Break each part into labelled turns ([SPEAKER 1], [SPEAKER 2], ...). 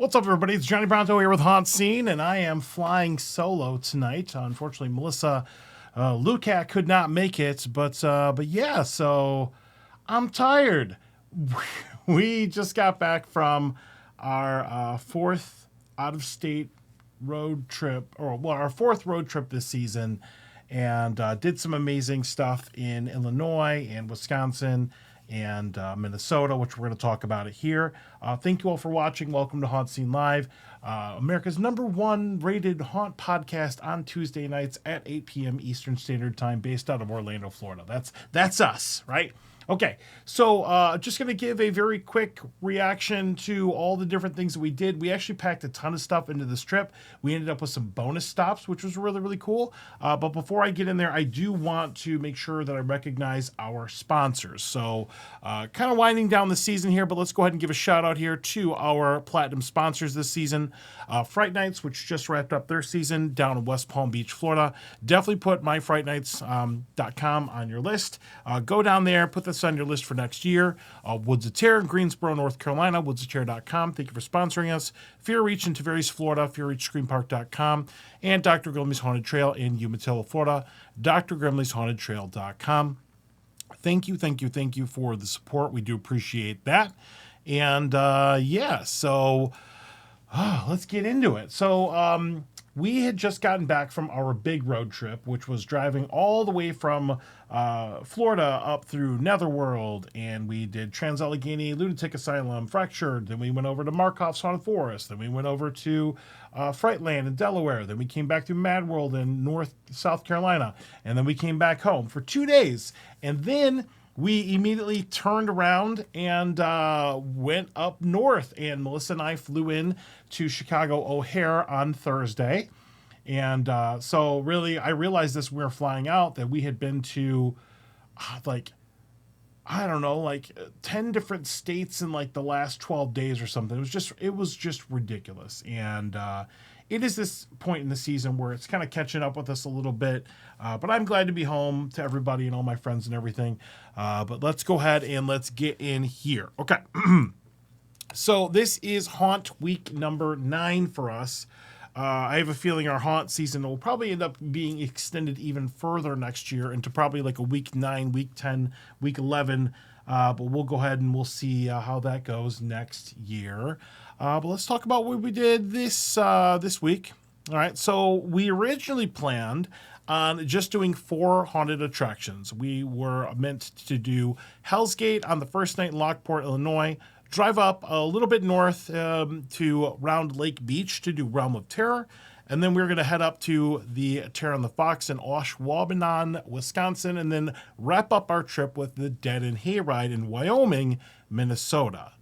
[SPEAKER 1] What's up, everybody? It's Johnny Bronto here with HauntScene, and I am flying solo tonight. Unfortunately, Melissa Lukat could not make it, but yeah, so I'm tired. We just got back from our fourth out-of-state road trip, or well, our fourth road trip this season, and did some amazing stuff in Illinois and Wisconsin and Minnesota, which we're going to talk about it here. Thank you all for watching. Welcome to Haunt Scene Live, America's #1 rated haunt podcast on Tuesday nights at 8 p.m. Eastern Standard Time, based out of Orlando, Florida. That's us, right? Okay, so just going to give a very quick reaction to all the different things that we did. We actually packed a ton of stuff into this trip. We ended up with some bonus stops, which was really, really cool. But before I get in there, I do want to make sure that I recognize our sponsors. So kind of winding down the season here, but let's go ahead and give a shout out here to our platinum sponsors this season. Fright Nights, which just wrapped up their season down in West Palm Beach, Florida. Definitely put myfrightnights.com on your list. Go down there, put this on your list for next year. Woods of Terror in Greensboro, North Carolina, woodsofterror.com. Thank you for sponsoring us. Fear Reach in Tavares, Florida, fearreachscreampark.com. And Dr. Grimley's Haunted Trail in Umatilla, Florida, drgrimleysHauntedTrail.com. Thank you for the support. We do appreciate that. And yeah, so let's get into it. So we had just gotten back from our big road trip, which was driving all the way from Florida up through Netherworld, and we did Trans-Allegheny Lunatic Asylum, Fractured, then we went over to Markov's Haunted Forest, then we went over to Frightland in Delaware, then we came back to Mad World in South Carolina, and then we came back home for 2 days, and then we immediately turned around and went up north, and Melissa and I flew in to Chicago O'Hare on Thursday. And so really, I realized this when we were flying out that we had been to like 10 different states in like the last 12 days or something. It was just ridiculous. And it is this point in the season where it's kind of catching up with us a little bit. But I'm glad to be home to everybody and all my friends and everything. But let's go ahead and let's get in here. Okay. So this is Haunt Week number 9 for us. I have a feeling our haunt season will probably end up being extended even further next year into probably like a week 9, week 10, week 11. But we'll go ahead and we'll see how that goes next year. But let's talk about what we did this week. All right, so we originally planned on just doing 4 haunted attractions. We were meant to do Hellsgate on the first night in Lockport, Illinois, drive up a little bit north to Round Lake Beach to do Realm of Terror, and then we were going to head up to the Terror on the Fox in Ashwaubenon, Wisconsin, and then wrap up our trip with the Dead End Hayride in Wyoming, Minnesota.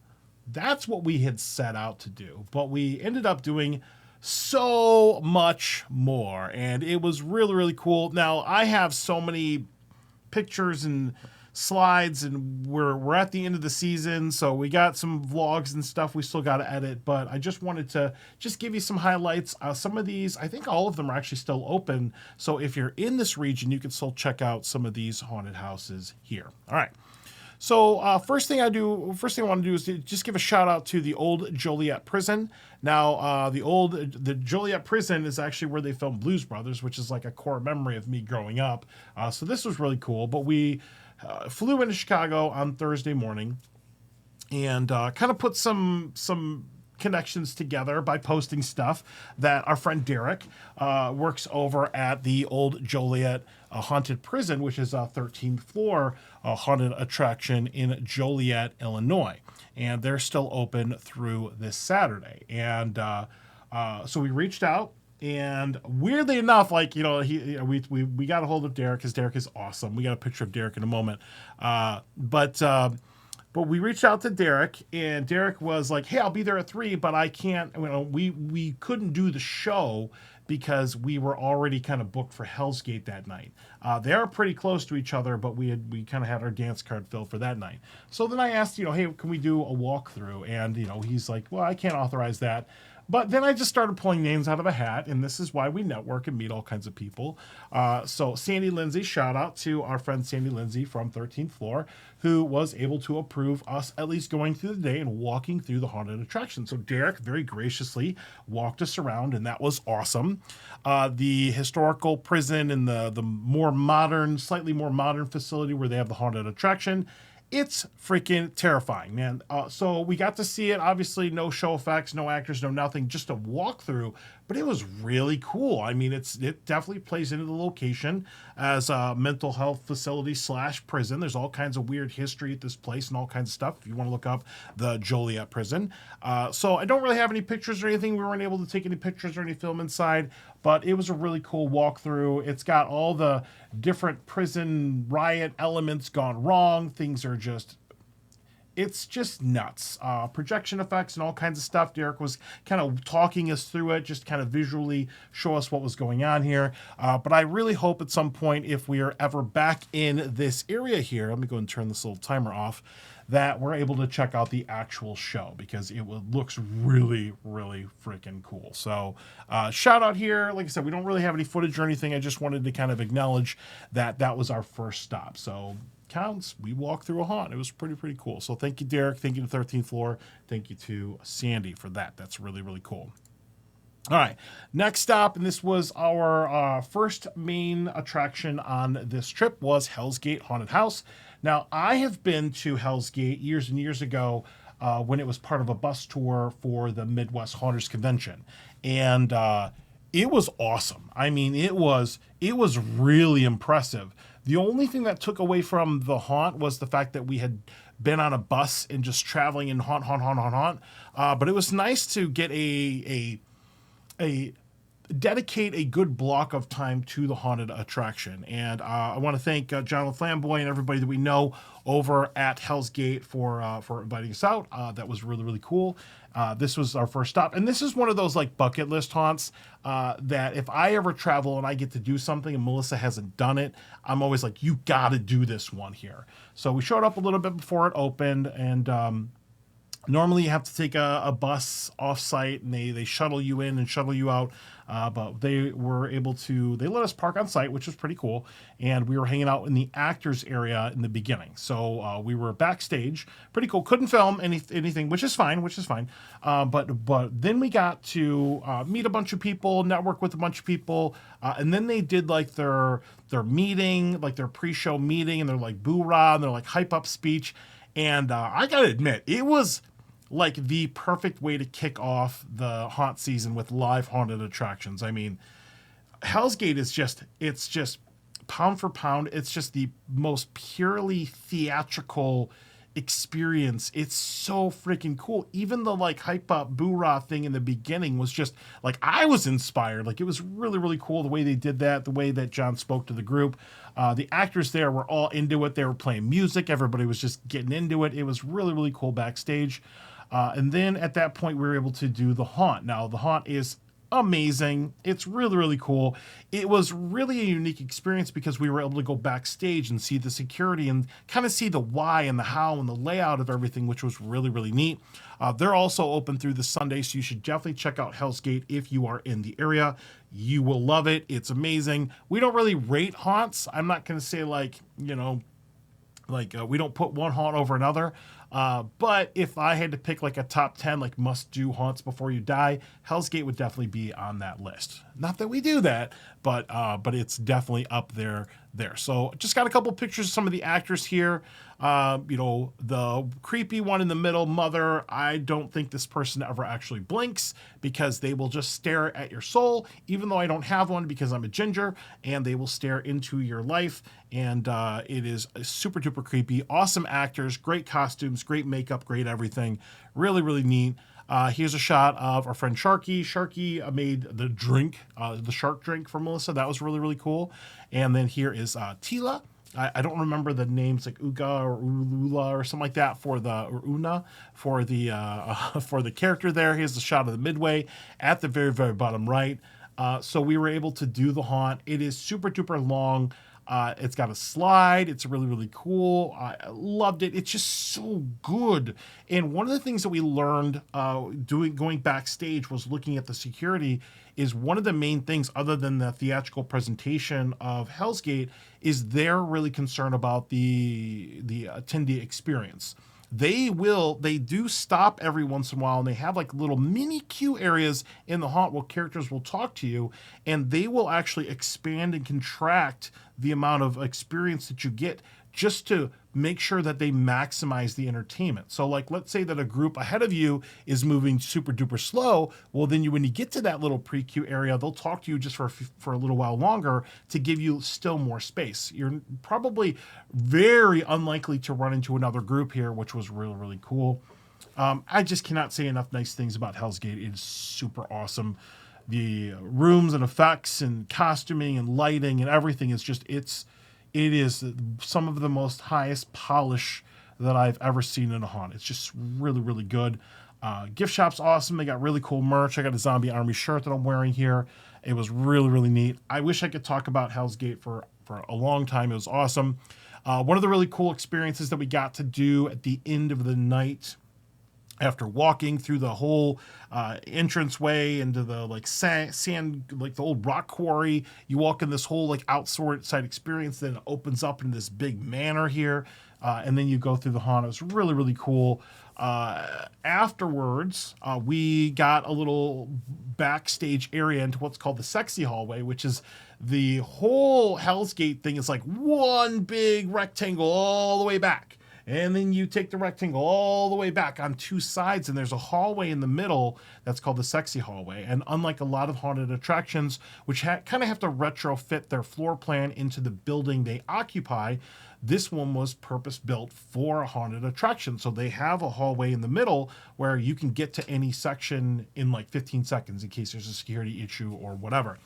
[SPEAKER 1] That's what we had set out to do, but we ended up doing so much more, and it was really, really cool. Now, I have so many pictures and slides, and we're at the end of the season, so we got some vlogs and stuff we still got to edit, but I just wanted to just give you some highlights. Some of these, I think all of them are actually still open, so if you're in this region, you can still check out some of these haunted houses here. All right. So first thing I want to do is to just give a shout out to the Old Joliet Prison. Now, the Joliet Prison is actually where they filmed Blues Brothers, which is like a core memory of me growing up. So this was really cool. But we flew into Chicago on Thursday morning and kind of put some connections together by posting stuff that our friend Derek works over at the Old Joliet Haunted Prison, which is a 13th floor haunted attraction in Joliet, Illinois. And they're still open through this Saturday. And so we reached out, and weirdly enough, like, you know, we got a hold of Derek because Derek is awesome. We got a picture of Derek in a moment. But we reached out to Derek, and Derek was like, "Hey, I'll be there at 3, but I can't." You know, we couldn't do the show because we were already kind of booked for Hellsgate that night. They are pretty close to each other, but we kind of had our dance card filled for that night. So then I asked, "Hey, can we do a walkthrough?" And he's like, "Well, I can't authorize that." But then I just started pulling names out of a hat, and this is why we network and meet all kinds of people. So Sandy Lindsay, shout out to our friend Sandy Lindsay from 13th Floor, who was able to approve us at least going through the day and walking through the haunted attraction. So Derek very graciously walked us around, and that was awesome. The historical prison and the more modern, slightly more modern facility where they have the haunted attraction, it's freaking terrifying, man. So we got to see it. Obviously, no show effects, no actors, no nothing, just a walkthrough. But it was really cool. I mean, it definitely plays into the location as a mental health facility / prison. There's all kinds of weird history at this place and all kinds of stuff if you want to look up the Joliet prison. So I don't really have any pictures or anything. We weren't able to take any pictures or any film inside, but it was a really cool walkthrough. It's got all the different prison riot elements gone wrong. Things are just... it's just nuts. Projection effects and all kinds of stuff. Derek was kind of talking us through it, just kind of visually show us what was going on here. But I really hope at some point, if we are ever back in this area here, let me go and turn this little timer off, that we're able to check out the actual show, because it looks really, really freaking cool. So shout out here. Like I said, we don't really have any footage or anything. I just wanted to kind of acknowledge that that was our first stop. So counts. We walked through a haunt. It was pretty cool. So thank you, Derek. Thank you to 13th Floor. Thank you to Sandy for that. That's really, really cool. All right, next stop, and this was our first main attraction on this trip, was Hellsgate Haunted House. Now, I have been to Hellsgate years and years ago when it was part of a bus tour for the Midwest Haunters Convention, and it was awesome. I mean, it was really impressive. The only thing that took away from the haunt was the fact that we had been on a bus and just traveling in haunt. But it was nice to get a dedicate a good block of time to the haunted attraction. And I want to thank John LaFlamboy and everybody that we know over at Hellsgate for inviting us out. That was really, really cool. This was our first stop. And this is one of those like bucket list haunts that if I ever travel and I get to do something and Melissa hasn't done it, I'm always like, you got to do this one here. So we showed up a little bit before it opened, and normally you have to take a bus off-site, and they shuttle you in and shuttle you out. But they were able to, they let us park on site, which was pretty cool. And we were hanging out in the actors area in the beginning. So we were backstage, pretty cool. Couldn't film anything, which is fine. But then we got to meet a bunch of people, network with a bunch of people. And then they did like their meeting, like their pre-show meeting, and they're like boo-rah, and they're like hype up speech. And I gotta admit, it was like the perfect way to kick off the haunt season with live haunted attractions. I mean, Hellsgate is it's just pound for pound. It's just the most purely theatrical experience. It's so freaking cool. Even the like hype up boo-rah thing in the beginning was just like, I was inspired. Like, it was really, really cool the way they did that, the way that John spoke to the group. The actors there were all into it. They were playing music. Everybody was just getting into it. It was really, really cool backstage. And then at that point, we were able to do the haunt. Now, the haunt is amazing. It's really, really cool. It was really a unique experience because we were able to go backstage and see the security and kind of see the why and the how and the layout of everything, which was really, really neat. They're also open through the Sunday, so you should definitely check out Hellsgate if you are in the area. You will love it. It's amazing. We don't really rate haunts. I'm not going to say we don't put one haunt over another. But if I had to pick like a top 10, like must do haunts before you die, Hellsgate would definitely be on that list. Not that we do that, but it's definitely up there. So just got a couple pictures of some of the actors here. The creepy one in the middle, Mother, I don't think this person ever actually blinks because they will just stare at your soul, even though I don't have one because I'm a ginger, and they will stare into your life. And it is super duper creepy. Awesome actors, great costumes, great makeup, great everything. Really, really neat. Here's a shot of our friend Sharky. Sharky made the drink, the shark drink for Melissa. That was really, really cool. And then here is Tila. I don't remember the names, like Uga or Ulula or something like that or Una for the character there. Here's the shot of the midway at the very, very bottom right. So we were able to do the haunt. It is super duper long. It's got a slide. It's really, really cool. I loved it. It's just so good. And one of the things that we learned going backstage was looking at the security is one of the main things, other than the theatrical presentation of Hellsgate, is they're really concerned about the attendee experience. They do stop every once in a while, and they have like little mini queue areas in the haunt where characters will talk to you, and they will actually expand and contract the amount of experience that you get just to make sure that they maximize the entertainment. So like, let's say that a group ahead of you is moving super duper slow. Well, then when you get to that little pre-queue area, they'll talk to you just for a little while longer to give you still more space. You're probably very unlikely to run into another group here, which was really, really cool. I just cannot say enough nice things about Hellsgate. It is super awesome. The rooms and effects and costuming and lighting and everything is just, it is some of the most highest polish that I've ever seen in a haunt. It's just really, really good. Gift shop's awesome. They got really cool merch. I got a Zombie Army shirt that I'm wearing here. It was really, really neat. I wish I could talk about Hellsgate for a long time. It was awesome. One of the really cool experiences that we got to do at the end of the night, after walking through the whole entranceway into the like sand, like the old rock quarry, you walk in this whole like outside experience, then it opens up in this big manor here, and then you go through the haunt. It was really, really cool. Afterwards, we got a little backstage area into what's called the sexy hallway, which is the whole Hellsgate thing is like one big rectangle all the way back. And then you take the rectangle all the way back on two sides, and there's a hallway in the middle that's called the sexy hallway. And unlike a lot of haunted attractions, which kind of have to retrofit their floor plan into the building they occupy, this one was purpose-built for a haunted attraction. So they have a hallway in the middle where you can get to any section in like 15 seconds in case there's a security issue or whatever.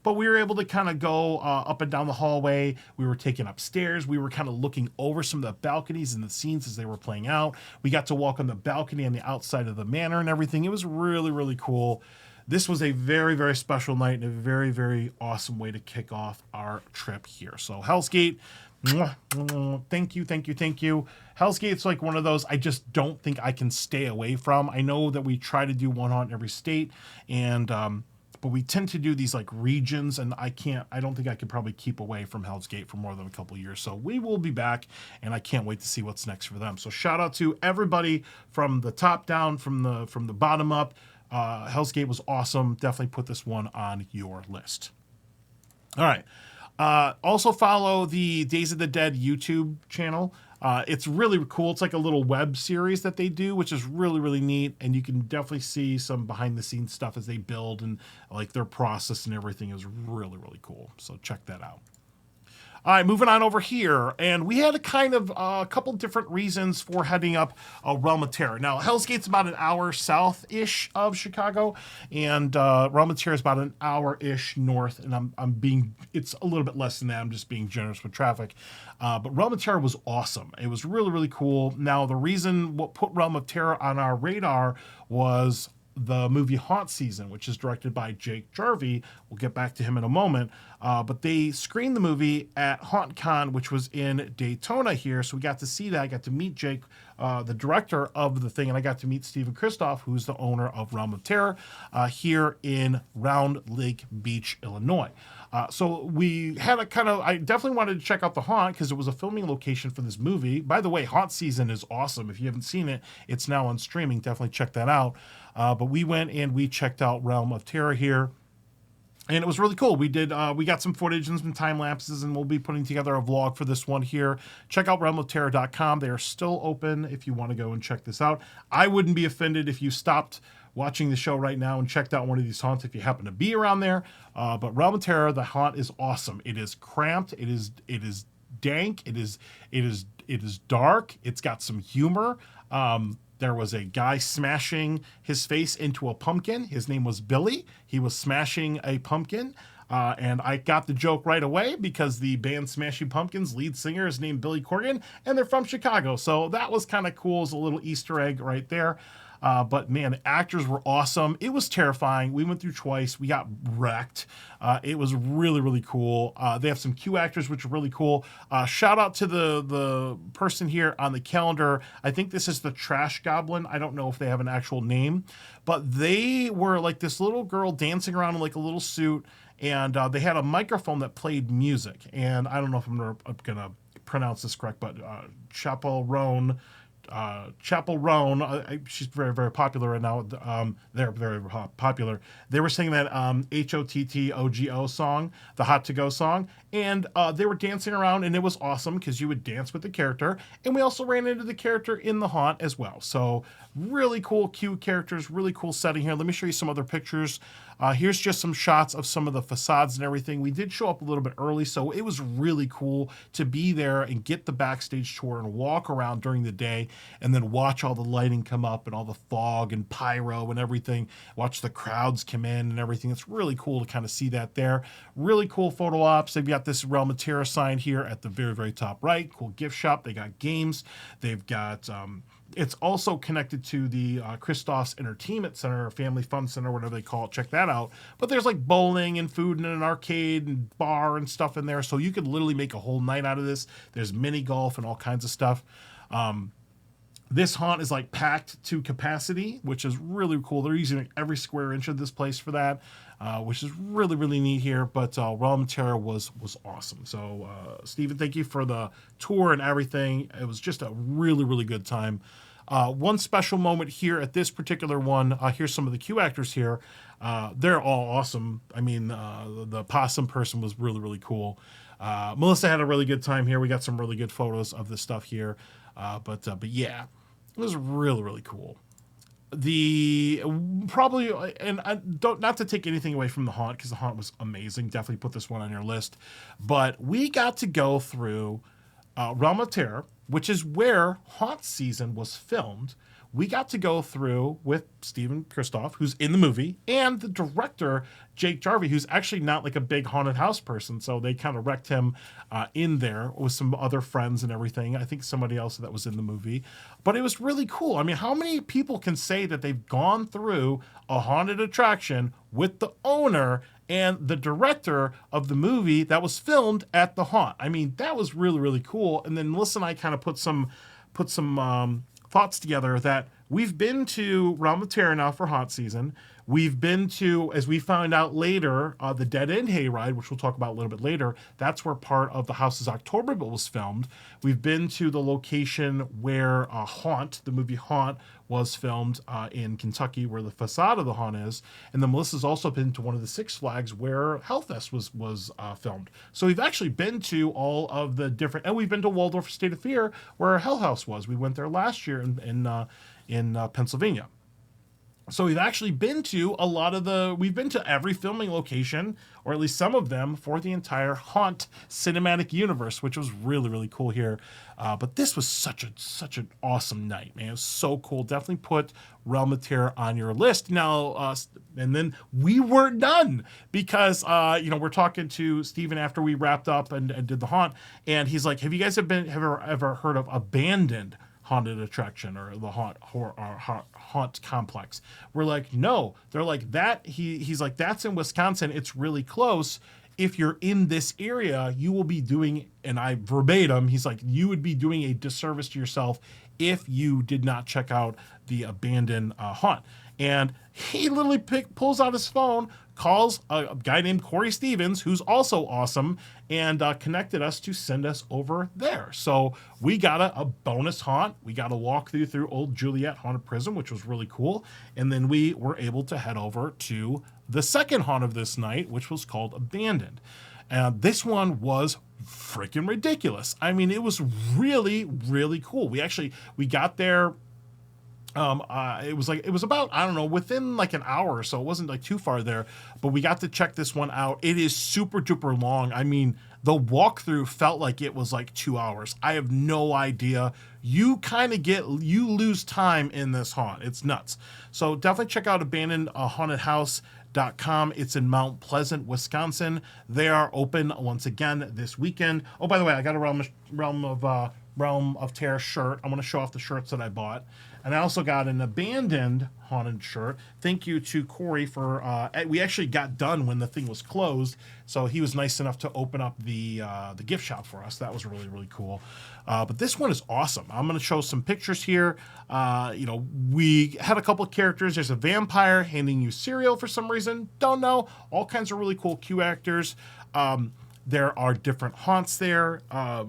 [SPEAKER 1] But we were able to kind of go up and down the hallway. We were taken upstairs. We were kind of looking over some of the balconies and the scenes as they were playing out. We got to walk on the balcony on the outside of the manor and everything. It was really, really cool. This was a very, very special night and a very, very awesome way to kick off our trip here. So Hellsgate, thank you, thank you, thank you. Hellsgate's like one of those I just don't think I can stay away from. I know that we try to do one haunt in every state, and but we tend to do these like regions, and I don't think I could probably keep away from Hellsgate for more than a couple of years. So we will be back, and I can't wait to see what's next for them. So shout out to everybody from the top down, from the bottom up. Hellsgate was awesome. Definitely put this one on your list. All right. Also follow the Days of the Dead YouTube channel. It's really cool. It's like a little web series that they do, which is really, really neat. And you can definitely see some behind the scenes stuff as they build and like their process and everything is really, really cool. So check that out. All right, moving on over here. And we had a kind of a couple different reasons for heading up Realm of Terror. Now, Hellsgate's about an hour south-ish of Chicago, and Realm of Terror is about an hour-ish north. And it's a little bit less than that. I'm just being generous with traffic. But Realm of Terror was awesome. It was really, really cool. Now, the reason what put Realm of Terror on our radar was the movie HauntScene, which is directed by Jake Jarvie. We'll get back to him in a moment. But they screened the movie at HauntCon, which was in Daytona here. So we got to see that. I got to meet Jake, the director of the thing, and I got to meet Stephen Kristoff, who's the owner of Realm of Terror, here in Round Lake Beach, Illinois. So we had I definitely wanted to check out the haunt because it was a filming location for this movie. By the way, HauntScene is awesome. If you haven't seen it, it's now on streaming. Definitely check that out. But we went and we checked out Realm of Terror here. And it was really cool. We got some footage and some time lapses, and we'll be putting together a vlog for this one here. Check out realmofterror.com. They are still open if you want to go and check this out. I wouldn't be offended if you stopped watching the show right now and checked out one of these haunts if you happen to be around there. But Realm of Terror, the haunt is awesome. It is cramped. It is dank. It is dark. It's got some humor. There was a guy smashing his face into a pumpkin. His name was Billy. He was smashing a pumpkin. And I got the joke right away because the band Smashing Pumpkins lead singer is named Billy Corgan, and they're from Chicago. So that was kind of cool as a little Easter egg right there. But man, the actors were awesome. It was terrifying. We went through twice. We got wrecked. It was really, really cool. They have some Q actors, which are really cool. Shout out to the person here on the calendar. I think this is the Trash Goblin. I don't know if they have an actual name, but they were like this little girl dancing around in like a little suit, and they had a microphone that played music. And I don't know if I'm gonna pronounce this correct, but Chapel Roan. She's very, very popular right now. They're very popular. They were singing that HOTTOGO song, the Hot to Go song, and they were dancing around, and it was awesome because you would dance with the character, and we also ran into the character in the haunt as well. So really cool, cute characters, really cool setting here. Let me show you some other pictures. Here's just some shots of some of the facades and everything. We did show up a little bit early, so it was really cool to be there and get the backstage tour and walk around during the day and then watch all the lighting come up and all the fog and pyro and everything. Watch the crowds come in and everything. It's really cool to kind of see that there. Really cool photo ops. They've got this Realm of Terror sign here at the very, very top right. Cool gift shop. They got games. They've got... it's also connected to the Christoph's Entertainment Center, or Family Fun Center, whatever they call it. Check that out. But there's like bowling and food and an arcade and bar and stuff in there. So you could literally make a whole night out of this. There's mini golf and all kinds of stuff. This haunt is like packed to capacity, which is really cool. They're using like every square inch of this place for that, which is really, really neat here. But Realm of Terror was awesome. So, Stephen, thank you for the tour and everything. It was just a really, really good time. One special moment here at this particular one, here's some of the Q actors here. They're all awesome. I mean, the possum person was really, really cool. Melissa had a really good time here. We got some really good photos of this stuff here. But yeah, it was really, really cool. Probably, and I don't, not to take anything away from the haunt, because the haunt was amazing. Definitely put this one on your list. But we got to go through Realm of Terror, which is where Haunt Season was filmed. We got to go through with Stephen Christoph, who's in the movie, and the director, Jake Jarvie, who's actually not like a big haunted house person. So they kind of wrecked him in there with some other friends and everything. I think somebody else that was in the movie. But it was really cool. I mean, how many people can say that they've gone through a haunted attraction with the owner and the director of the movie that was filmed at the haunt? I mean, that was really, really cool. And then Melissa and I kind of put some thoughts together that we've been to Realm of Terror now for Haunt Season. We've been to, as we found out later, the Dead End Hayride, which we'll talk about a little bit later. That's where part of the House's Octoberville was filmed. We've been to the location where Haunt, the movie Haunt, was filmed in Kentucky, where the facade of the haunt is. And then Melissa's also been to one of the Six Flags where Hellfest was filmed. So we've actually been to all of the different, and we've been to Waldorf State of Fear, where Hell House was. We went there last year in Pennsylvania. So we've actually been to we've been to every filming location, or at least some of them, for the entire Haunt cinematic universe, which was really, really cool here. But this was such an awesome night, man. It was so cool. Definitely put Realm of Terror on your list. Now, and then we weren't done, because, we're talking to Steven after we wrapped up and did the haunt, and he's like, have you guys ever heard of Abandoned Haunted Attraction, or the haunt complex? We're like, no. They're like, that he's like, that's in Wisconsin. It's really close. If you're in this area, you will be doing, and I verbatim, he's like, you would be doing a disservice to yourself if you did not check out the Abandoned haunt. And he literally pulls out his phone, calls a guy named Corey Stevens, who's also awesome, and connected us to send us over there. So we got a bonus haunt. We got a walkthrough through Old Joliet Haunted Prison, which was really cool. And then we were able to head over to the second haunt of this night, which was called Abandoned. And this one was freaking ridiculous. I mean, it was really, really cool. We got there. It was about, I don't know, within like an hour or so. It wasn't like too far there, but we got to check this one out. It is super duper long. I mean, the walkthrough felt like it was like 2 hours. I have no idea. You lose time in this haunt. It's nuts. So definitely check out Abandoned Haunted House. HauntScene.com. It's in Mount Pleasant, Wisconsin. They are open once again this weekend. Oh, by the way, I got a Realm of Terror shirt. I'm going to show off the shirts that I bought. And I also got an abandoned haunted shirt. Thank you to Corey for, we actually got done when the thing was closed. So he was nice enough to open up the gift shop for us. That was really, really cool. But this one is awesome. I'm going to show some pictures here. We had a couple of characters. There's a vampire handing you cereal for some reason. Don't know. All kinds of really cool Q actors. There are different haunts there.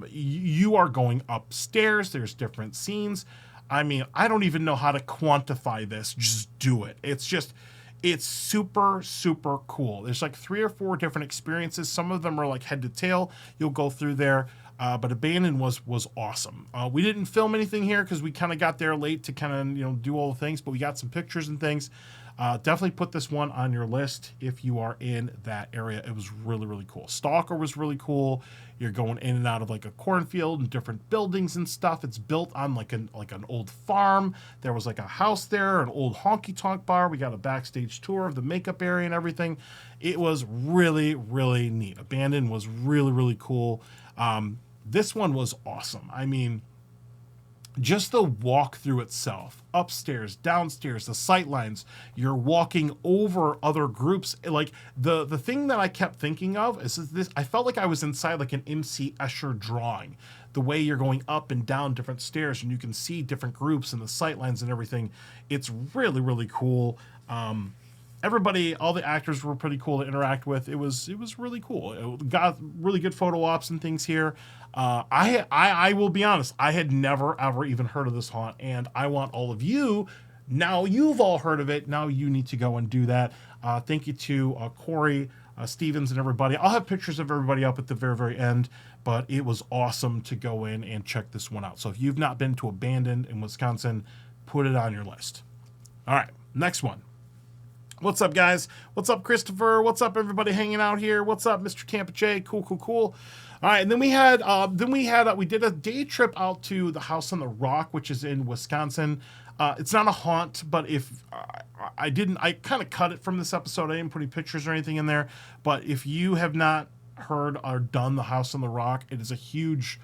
[SPEAKER 1] You are going upstairs. There's different scenes. I mean, I don't even know how to quantify this. Just do it. It's super, super cool. There's like 3 or 4 different experiences. Some of them are like head to tail. You'll go through there. But Abandoned was awesome. We didn't film anything here because we kind of got there late to kind of do all the things, but we got some pictures and things. Definitely put this one on your list if you are in that area. It was really, really cool. Stalker was really cool. You're going in and out of like a cornfield and different buildings and stuff. It's built on like an old farm. There was like a house there, an old honky-tonk bar. We got a backstage tour of the makeup area and everything. It was really, really neat. Abandoned was really, really cool. This one was awesome. I mean, just the walkthrough itself, upstairs, downstairs, the sight lines, you're walking over other groups. Like the thing that I kept thinking of is this, I felt like I was inside like an MC Escher drawing, the way you're going up and down different stairs and you can see different groups and the sight lines and everything. It's really, really cool. Everybody, all the actors were pretty cool to interact with. It was really cool. It got really good photo ops and things here. I will be honest, I had never ever even heard of this haunt, and I want all of you, now you've all heard of it, now you need to go and do that. Thank you to Corey Stevens and everybody. I'll have pictures of everybody up at the very, very end, but it was awesome to go in and check this one out. So if you've not been to Abandoned in Wisconsin, put it on your list. All right, next one. What's up, guys? What's up, Christopher? What's up, everybody hanging out here? What's up, Mr. Tampa J? Cool, cool, cool. All right, and then we did a day trip out to the House on the Rock, which is in Wisconsin. It's not a haunt, but if I kind of cut it from this episode. I didn't put any pictures or anything in there. But if you have not heard or done the House on the Rock, it is a huge,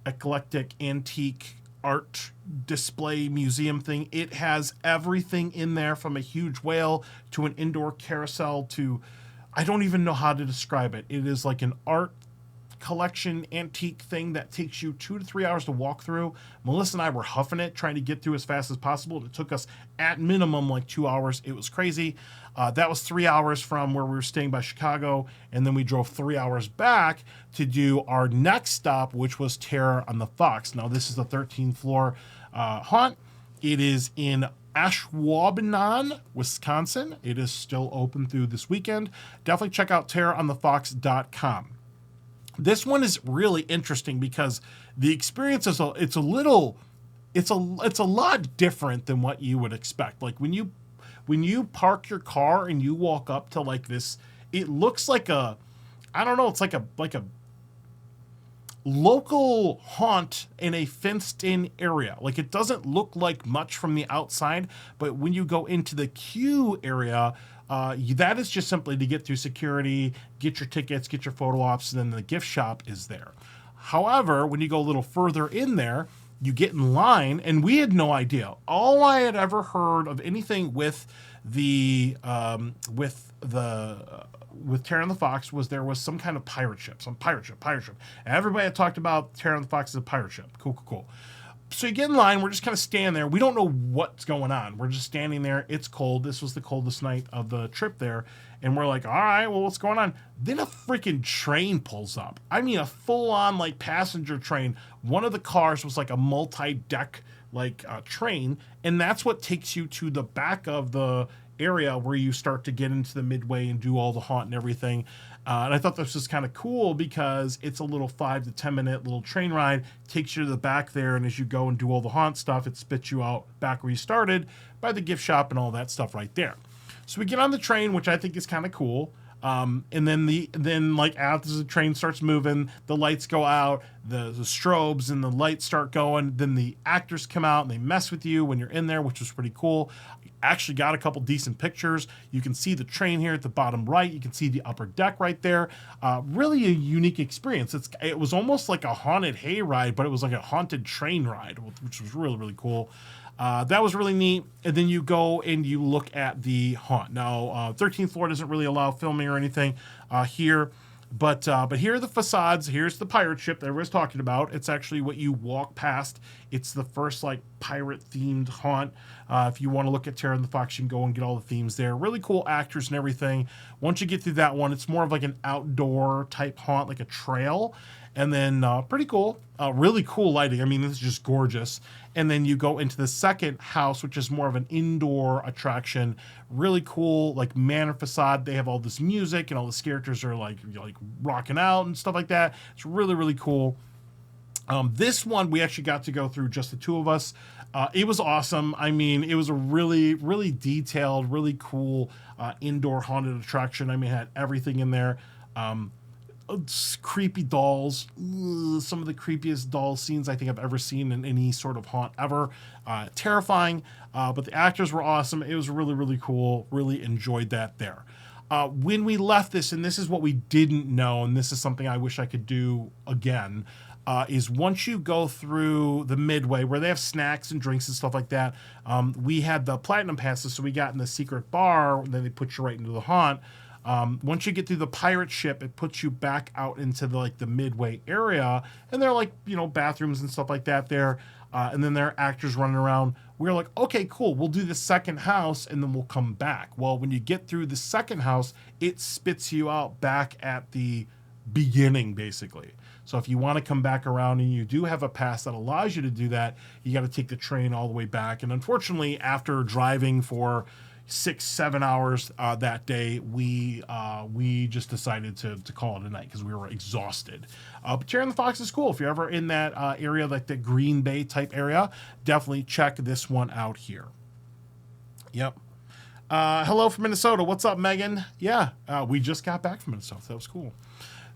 [SPEAKER 1] eclectic, antique art display museum thing. It has everything in there, from a huge whale to an indoor carousel to, I don't even know how to describe it. It is like an art collection antique thing that takes you 2 to 3 hours to walk through. Melissa and I were huffing it, trying to get through as fast as possible. It took us at minimum like 2 hours. It was crazy. That was 3 hours from where we were staying by Chicago, and then we drove 3 hours back to do our next stop, which was Terror on the Fox. Now, this is the 13th floor haunt. It is in Ashwaubenon, Wisconsin. It is still open through this weekend. Definitely check out terroronthefox.com. This one is really interesting because the experience is it's a lot different than what you would expect. Like when you park your car and you walk up to like this, it looks like it's like a local haunt in a fenced-in area. Like, it doesn't look like much from the outside, but when you go into the queue area, that is just simply to get through security, get your tickets, get your photo ops, and then the gift shop is there. However, when you go a little further in there, you get in line, and we had no idea. All I had ever heard of anything with Terror on the Fox was there was some kind of pirate ship. And everybody had talked about Terror on the Fox as a pirate ship. Cool. So you get in line, we're just kind of standing there. We don't know what's going on. We're just standing there. It's cold. This was the coldest night of the trip there. And we're like, all right, well, what's going on? Then a freaking train pulls up. I mean, a full-on, like, passenger train. One of the cars was like a multi-deck, like, train. And that's what takes you to the back of the area where you start to get into the midway and do all the haunt and everything. And I thought this was kind of cool because it's a little 5 to 10 minute little train ride, takes you to the back there, and as you go and do all the haunt stuff, it spits you out back where you started by the gift shop and all that stuff right there. So we get on the train, which I think is kind of cool. And then like as the train starts moving, the lights go out, the strobes and the lights start going. Then the actors come out and they mess with you when you're in there, which was pretty cool. actually got a couple decent pictures. You can see the train here at the bottom right. You can see the upper deck right there. Really a unique experience. It was almost like a haunted hayride, but it was like a haunted train ride, which was really, really cool. That was really neat. And then you go and you look at the haunt. Now, 13th floor doesn't really allow filming or anything here. But here are the facades. Here's the pirate ship that everyone's talking about. It's actually what you walk past. It's the first like pirate themed haunt. If you want to look at Terror and the Fox, you can go and get all the themes there. Really cool actors and everything. Once you get through that one, it's more of like an outdoor type haunt, like a trail. And then pretty cool, really cool lighting. I mean, this is just gorgeous. And then you go into the second house, which is more of an indoor attraction. Really cool, like manor facade. They have all this music and all the characters are like rocking out and stuff like that. It's really, really cool. This one we actually got to go through just the two of us. It was awesome. I mean, it was a really, really detailed, really cool indoor haunted attraction. I mean, it had everything in there. Creepy dolls, some of the creepiest doll scenes I think I've ever seen in any sort of haunt ever. Terrifying, but the actors were awesome. It was really, really cool. Really enjoyed that there. When we left this, and this is what we didn't know, and this is something I wish I could do again, is once you go through the midway where they have snacks and drinks and stuff like that, we had the platinum passes, so we got in the secret bar, and then they put you right into the haunt. Once you get through the pirate ship, it puts you back out into the midway area, and there are bathrooms and stuff like that there, and then there are actors running around. We're like, okay, cool, we'll do the second house and then we'll come back. Well, when you get through the second house, it spits you out back at the beginning, basically. So if you want to come back around and you do have a pass that allows you to do that, you got to take the train all the way back. And unfortunately, after driving for 6-7 hours that day, we just decided to call it a night because we were exhausted. But Terror and the Fox is cool. If you're ever in that area, like the Green Bay type area, definitely check this one out here. Yep. Hello from Minnesota. What's up, Megan? Yeah, we just got back from Minnesota. That was cool.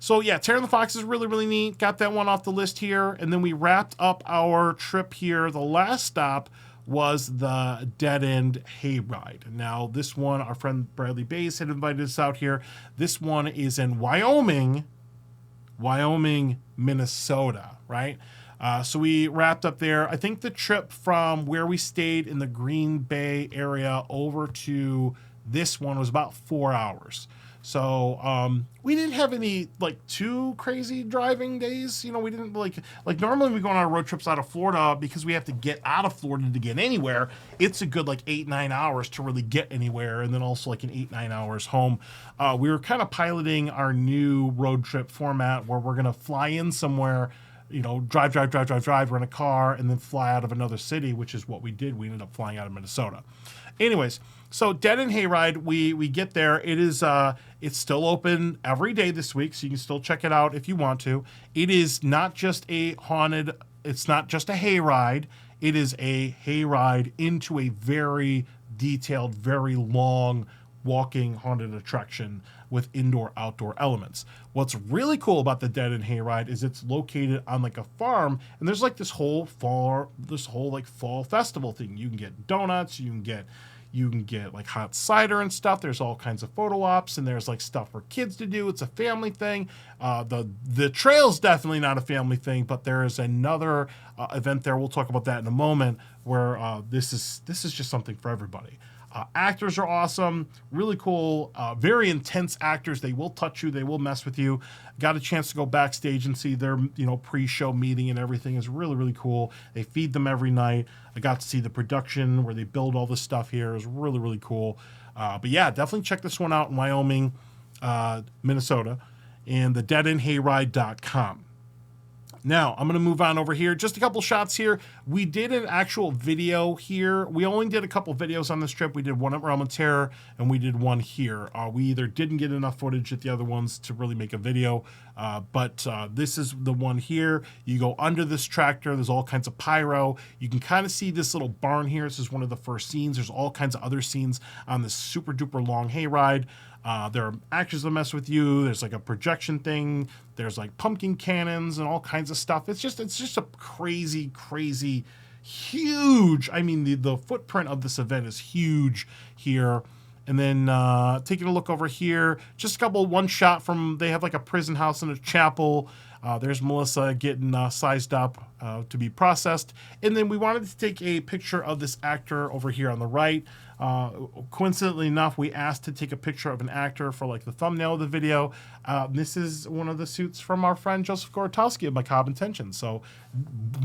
[SPEAKER 1] So yeah, Terror and the Fox is really, really neat. Got that one off the list here. And then we wrapped up our trip here. The last stop was the Dead End Hayride. Now, this one, our friend Bradley Bays had invited us out here. This one is in Wyoming, Minnesota, right? So we wrapped up there. I think the trip from where we stayed in the Green Bay area over to this one was about 4 hours. So we didn't have any too crazy driving days. We didn't like normally we go on our road trips out of Florida because we have to get out of Florida to get anywhere. It's a good 8-9 hours to really get anywhere, and then also an 8-9 hours home. We were kind of piloting our new road trip format where we're gonna fly in somewhere, drive, rent a car, and then fly out of another city, which is what we did. We ended up flying out of Minnesota. Anyways, so Dead End Hayride, we get there. It is it's still open every day this week, so you can still check it out if you want to. It is not just it's not just a hayride. It is a hayride into a very detailed, very long walking haunted attraction with indoor-outdoor elements. What's really cool about the Dead End Hayride is it's located on a farm, and there's this whole fall festival thing. You can get donuts, you can get hot cider and stuff. There's all kinds of photo ops, and there's stuff for kids to do. It's a family thing. The trail's definitely not a family thing, but there is another event there. We'll talk about that in a moment, where this is just something for everybody. Actors are awesome, really cool, very intense actors. They will touch you, they will mess with you. Got a chance to go backstage and see their pre-show meeting and everything. Is really, really cool. They feed them every night. I got to see the production where they build all this stuff here. It was really, really cool. But yeah, definitely check this one out in Wyoming, Minnesota, and the deadendhayride.com. Now, I'm going to move on over here. Just a couple shots here. We did an actual video here. We only did a couple videos on this trip. We did one at Realm of Terror, and we did one here. We either didn't get enough footage at the other ones to really make a video, but this is the one here. You go under this tractor. There's all kinds of pyro. You can kind of see this little barn here. This is one of the first scenes. There's all kinds of other scenes on this super duper long hayride. There are actors that mess with you. There's a projection thing. There's pumpkin cannons and all kinds of stuff. It's just a crazy huge. I mean, the footprint of this event is huge here. And then taking a look over here, just a couple one shot from, they have like a prison house and a chapel. There's Melissa getting sized up to be processed. And then we wanted to take a picture of this actor over here on the right. Coincidentally enough, we asked to take a picture of an actor for like the thumbnail of the video. This is one of the suits from our friend Joseph Gorotowski of Macabre Intentions. So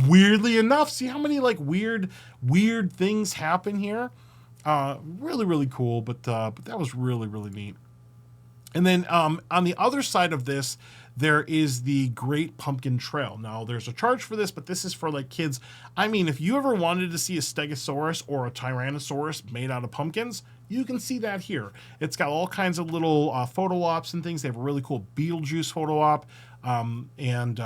[SPEAKER 1] weirdly enough, see how many like weird things happen here? Really, really cool, but that was really, really neat. And then on the other side of this, there is the Great Pumpkin Trail. Now, there's a charge for this, but this is for like kids. I mean, if you ever wanted to see a Stegosaurus or a Tyrannosaurus made out of pumpkins, you can see that here. It's got all kinds of little photo ops and things. They have a really cool Beetlejuice photo op, and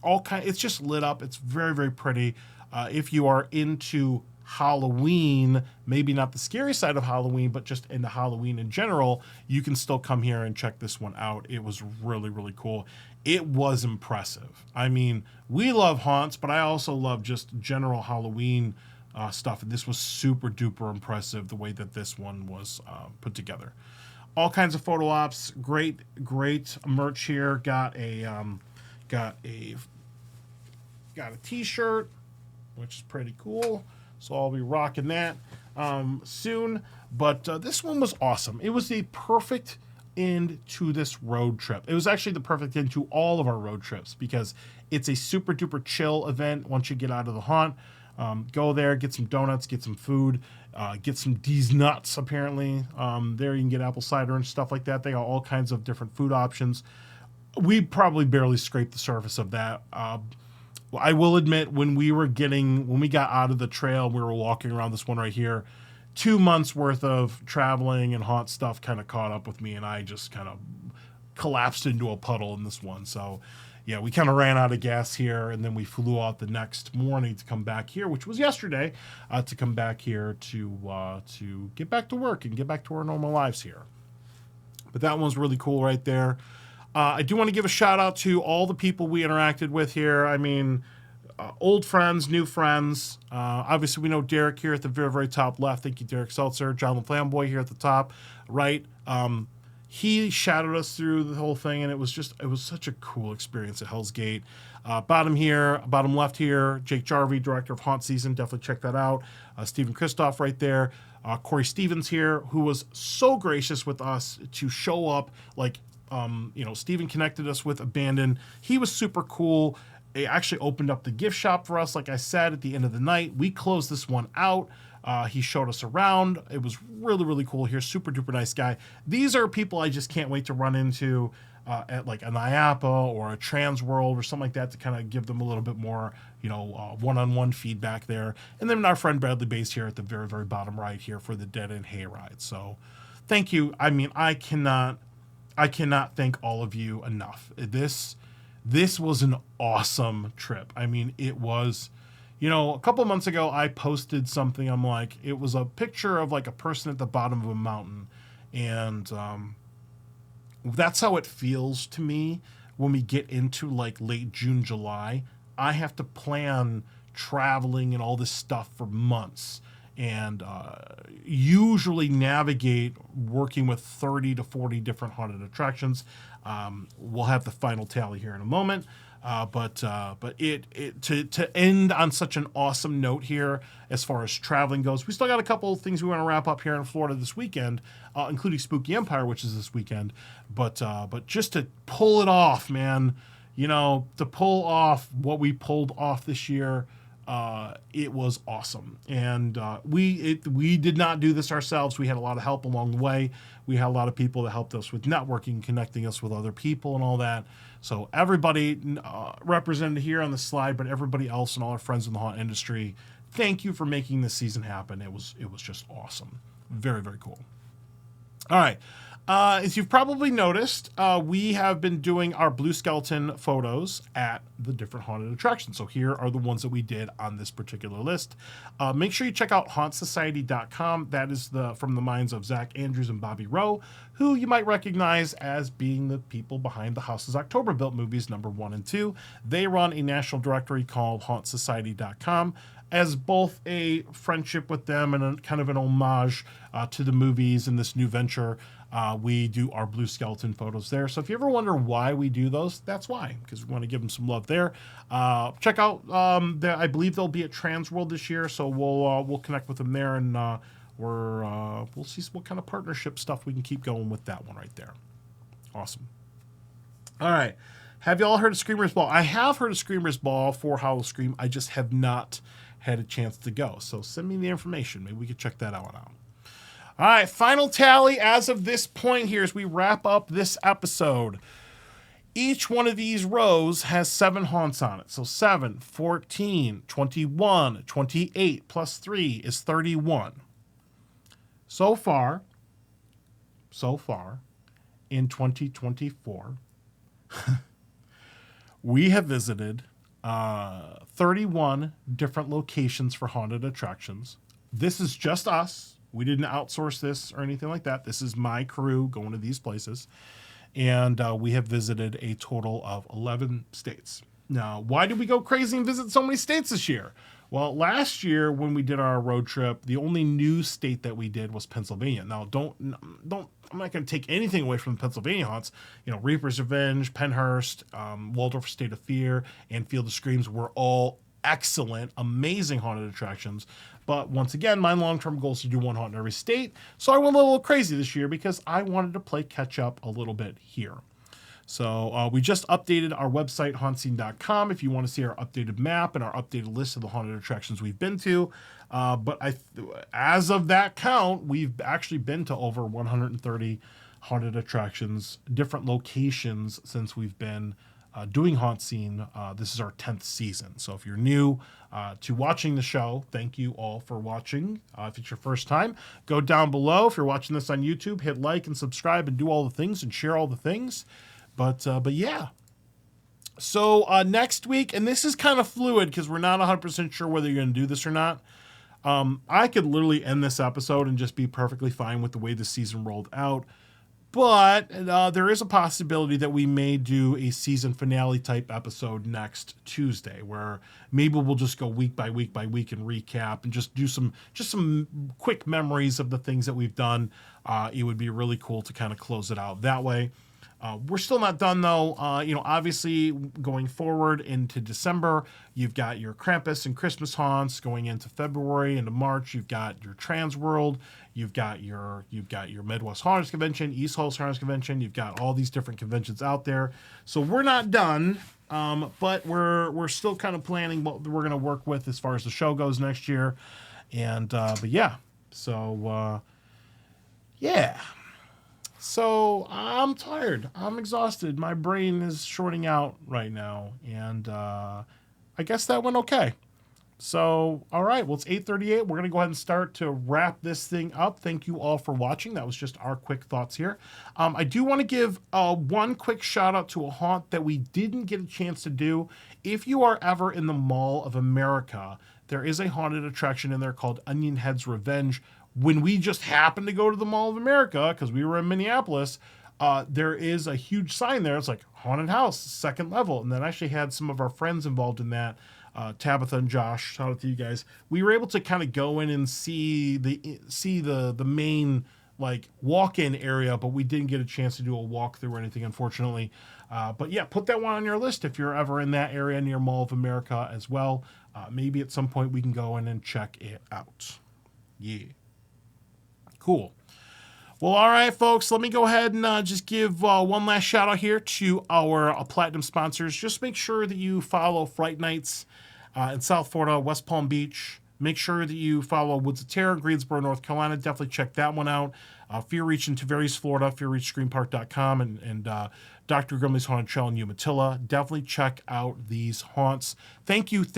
[SPEAKER 1] all kind. It's just lit up. It's very, very pretty. If you are into Halloween, maybe not the scary side of Halloween, but just into Halloween in general, you can still come here and check this one out. It was really, really cool. It was impressive. I mean, we love haunts, but I also love just general Halloween stuff. And this was super duper impressive, the way that this one was put together. All kinds of photo ops, great merch here. Got a t-shirt, which is pretty cool. So I'll be rocking that soon. But this one was awesome. It was the perfect end to this road trip. It was actually the perfect end to all of our road trips because it's a super duper chill event once you get out of the haunt. Go there, get some donuts, get some food, get some D's nuts apparently. There you can get apple cider and stuff like that. They got all kinds of different food options. We probably barely scraped the surface of that. I will admit, when we got out of the trail, we were walking around this one right here, 2 months worth of traveling and haunt stuff kind of caught up with me, and I just kind of collapsed into a puddle in this one. So yeah, we kind of ran out of gas here, and then we flew out the next morning to come back here, which was yesterday, to come back here to get back to work and get back to our normal lives here. But that one's really cool right there. I do want to give a shout out to all the people we interacted with here. I mean, old friends, new friends. Obviously, we know Derek here at the very, very top left. Thank you, Derek Seltzer. John the Flamboy here at the top right. He shadowed us through the whole thing, and it was such a cool experience at Hellsgate. Bottom left here, Jake Jarvie, director of Haunt Season. Definitely check that out. Stephen Christoph right there. Corey Stevens here, who was so gracious with us to show up. Like, Stephen connected us with Abandon. He was super cool. He actually opened up the gift shop for us. Like I said, at the end of the night, we closed this one out. He showed us around. It was really, really cool here. Super duper nice guy. These are people I just can't wait to run into at like an IAPA or a Trans World or something like that to kind of give them a little bit more, one-on-one feedback there. And then our friend Bradley Bass here at the very, very bottom right here for the Dead End Hayride. So thank you. I mean, I cannot thank all of you enough. This was an awesome trip. I mean, it was, a couple months ago, I posted something. I'm like, it was a picture of like a person at the bottom of a mountain. And that's how it feels to me when we get into like late June, July. I have to plan traveling and all this stuff for months. And usually navigate working with 30 to 40 different haunted attractions. We'll have the final tally here in a moment. But to end on such an awesome note here as far as traveling goes, we still got a couple of things we want to wrap up here in Florida this weekend, including Spooky Empire, which is this weekend. But just to pull it off, man, to pull off what we pulled off this year. It was awesome. And we did not do this ourselves. We had a lot of help along the way. We had a lot of people that helped us with networking, connecting us with other people and all that. So everybody represented here on the slide, but everybody else and all our friends in the haunt industry, thank you for making this season happen. It was just awesome. Very, very cool. All right. As you've probably noticed, we have been doing our blue skeleton photos at the different haunted attractions. So here are the ones that we did on this particular list. Make sure you check out HauntSociety.com. That is from the minds of Zach Andrews and Bobby Rowe, who you might recognize as being the people behind the House's October Built movies, number 1 and 2. They run a national directory called HauntSociety.com. As both a friendship with them and a kind of an homage to the movies and this new venture, we do our blue skeleton photos there. So if you ever wonder why we do those, that's why, because we want to give them some love there. Check out, I believe they'll be at Transworld this year, so we'll connect with them there, and we'll see what kind of partnership stuff we can keep going with that one right there. Awesome. All right. Have you all heard of Screamer's Ball? I have heard of Screamer's Ball for Howl-O-Scream. I just have not had a chance to go. So send me the information. Maybe we could check that out. All right, final tally as of this point here as we wrap up this episode. Each one of these rows has 7 haunts on it. So 7, 14, 21, 28 plus 3 is 31. So far, in 2024, we have visited 31 different locations for haunted attractions. This is just us. We didn't outsource this or anything like that. This is my crew going to these places. And we have visited a total of 11 states. Now, why did we go crazy and visit so many states this year? Well, last year when we did our road trip, the only new state that we did was Pennsylvania. Now, I'm not going to take anything away from the Pennsylvania haunts. You know, Reaper's Revenge, Penhurst, Waldorf State of Fear, and Field of Screams were all excellent, amazing haunted attractions. But once again, my long-term goal is to do one haunt in every state. So I went a little crazy this year because I wanted to play catch up a little bit here. So we just updated our website, HauntScene.com, if you want to see our updated map and our updated list of the haunted attractions we've been to. But as of that count, we've actually been to over 130 haunted attractions, different locations since we've been doing HauntScene. This is our 10th season. So if you're new to watching the show, thank you all for watching. If it's your first time, go down below. If you're watching this on YouTube, hit like and subscribe and do all the things and share all the things. But yeah. So next week, and this is kind of fluid because we're not 100% sure whether you're going to do this or not. I could literally end this episode and just be perfectly fine with the way the season rolled out. But there is a possibility that we may do a season finale type episode next Tuesday, where maybe we'll just go week by week by week and recap and just do some quick memories of the things that we've done. It would be really cool to kind of close it out that way. We're still not done though. Obviously going forward into December, you've got your Krampus and Christmas haunts. Going into February, into March, you've got your Transworld. You've got your Midwest Haunters Convention, East Coast Haunters Convention. You've got all these different conventions out there. So we're not done, but we're still kind of planning what we're going to work with as far as the show goes next year. And but yeah, so yeah. So I'm tired. I'm exhausted. My brain is shorting out right now. And I guess that went okay. So, all right. Well, it's 8:38. We're going to go ahead and start to wrap this thing up. Thank you all for watching. That was just our quick thoughts here. I do want to give one quick shout out to a haunt that we didn't get a chance to do. If you are ever in the Mall of America, there is a haunted attraction in there called Onion Head's Revenge. When we just happened to go to the Mall of America, because we were in Minneapolis, there is a huge sign there. It's like haunted house, 2nd level. And then I actually had some of our friends involved in that. Tabitha and Josh, shout out to you guys. We were able to kind of go in and see the main like walk-in area, but we didn't get a chance to do a walkthrough or anything, unfortunately. But yeah, put that one on your list if you're ever in that area near Mall of America as well. Maybe at some point we can go in and check it out. Yeah. Cool. Well, all right, folks, let me go ahead and just give one last shout out here to our platinum sponsors. Just make sure that you follow Fright Nights in South Florida, West Palm Beach. Make sure that you follow Woods of Terror in Greensboro, North Carolina. Definitely check that one out. Fear Reach in Tavares, Florida, fearreachscreampark.com, and Dr. Grimley's Haunted Trail in Umatilla. Definitely check out these haunts. Thank you for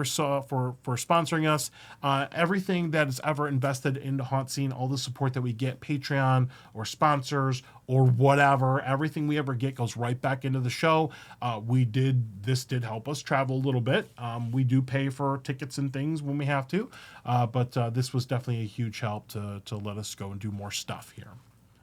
[SPEAKER 1] sponsoring us. Everything that is ever invested into HauntScene, all the support that we get, Patreon or sponsors or whatever, everything we ever get goes right back into the show. This did help us travel a little bit. We do pay for tickets and things when we have to, but this was definitely a huge help to let us go and do more stuff here.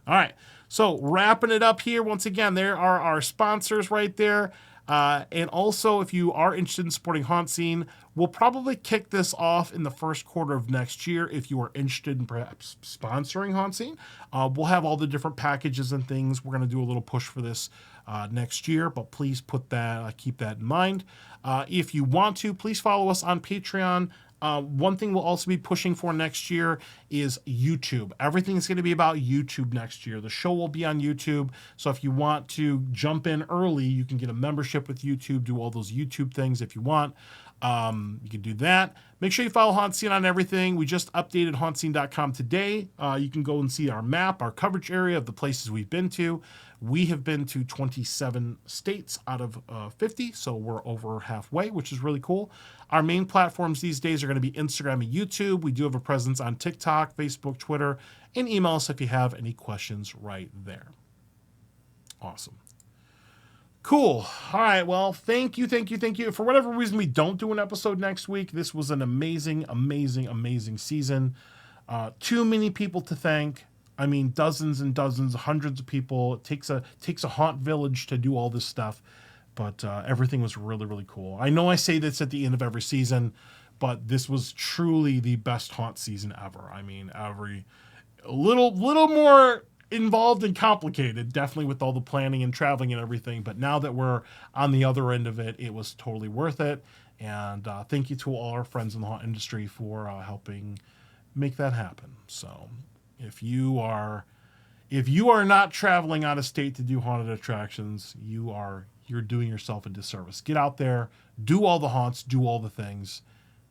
[SPEAKER 1] All right, so wrapping it up here, once again, there are our sponsors right there. And also, if you are interested in supporting HauntScene, we'll probably kick this off in the first quarter of next year. If you are interested in perhaps sponsoring HauntScene, we'll have all the different packages and things. We're going to do a little push for this next year, but please keep that in mind. If you want to, please follow us on Patreon. One thing we'll also be pushing for next year is YouTube. Everything's going to be about YouTube next year. The show will be on YouTube. So if you want to jump in early, you can get a membership with YouTube, do all those YouTube things if you want. You can do that. Make sure you follow HauntScene on everything. We just updated HauntScene.com today. You can go and see our map, our coverage area of the places we've been to. We have been to 27 states out of 50, so we're over halfway, which is really cool. Our main platforms these days are going to be Instagram and YouTube. We do have a presence on TikTok, Facebook, Twitter, and email us if you have any questions right there. Awesome. Cool. All right. Well, thank you. For whatever reason we don't do an episode next week, this was an amazing season. Too many people to thank. I mean, dozens and dozens, hundreds of people. It takes a haunt village to do all this stuff, but everything was really, really cool. I know I say this at the end of every season, but this was truly the best haunt season ever. I mean, a little more involved and complicated, definitely with all the planning and traveling and everything. But now that we're on the other end of it, it was totally worth it. And thank you to all our friends in the haunt industry for helping make that happen. So if you are not traveling out of state to do haunted attractions, you're doing yourself a disservice. Get out there, do all the haunts, do all the things.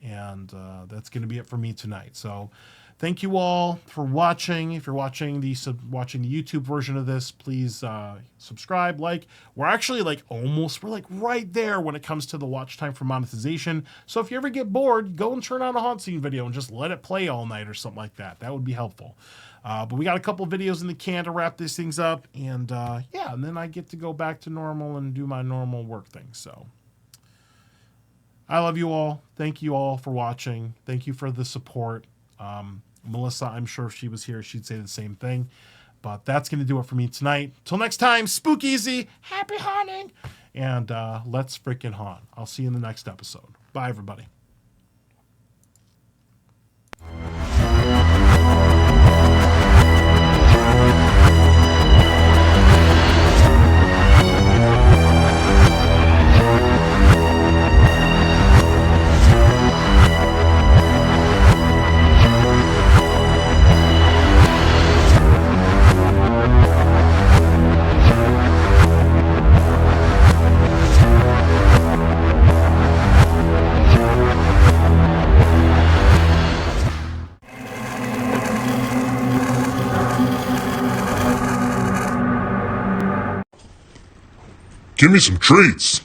[SPEAKER 1] And that's going to be it for me tonight. So thank you all for watching. If you're watching the YouTube version of this, please subscribe, like. We're actually we're right there when it comes to the watch time for monetization. So if you ever get bored, go and turn on a HauntScene video and just let it play all night or something like that. That would be helpful. But we got a couple videos in the can to wrap these things up. And and then I get to go back to normal and do my normal work thing. So I love you all. Thank you all for watching. Thank you for the support. Melissa, I'm sure if she was here, she'd say the same thing. But that's going to do it for me tonight. Till next time, spook easy, happy haunting, and let's freaking haunt. I'll see you in the next episode. Bye, everybody.
[SPEAKER 2] Give me some treats.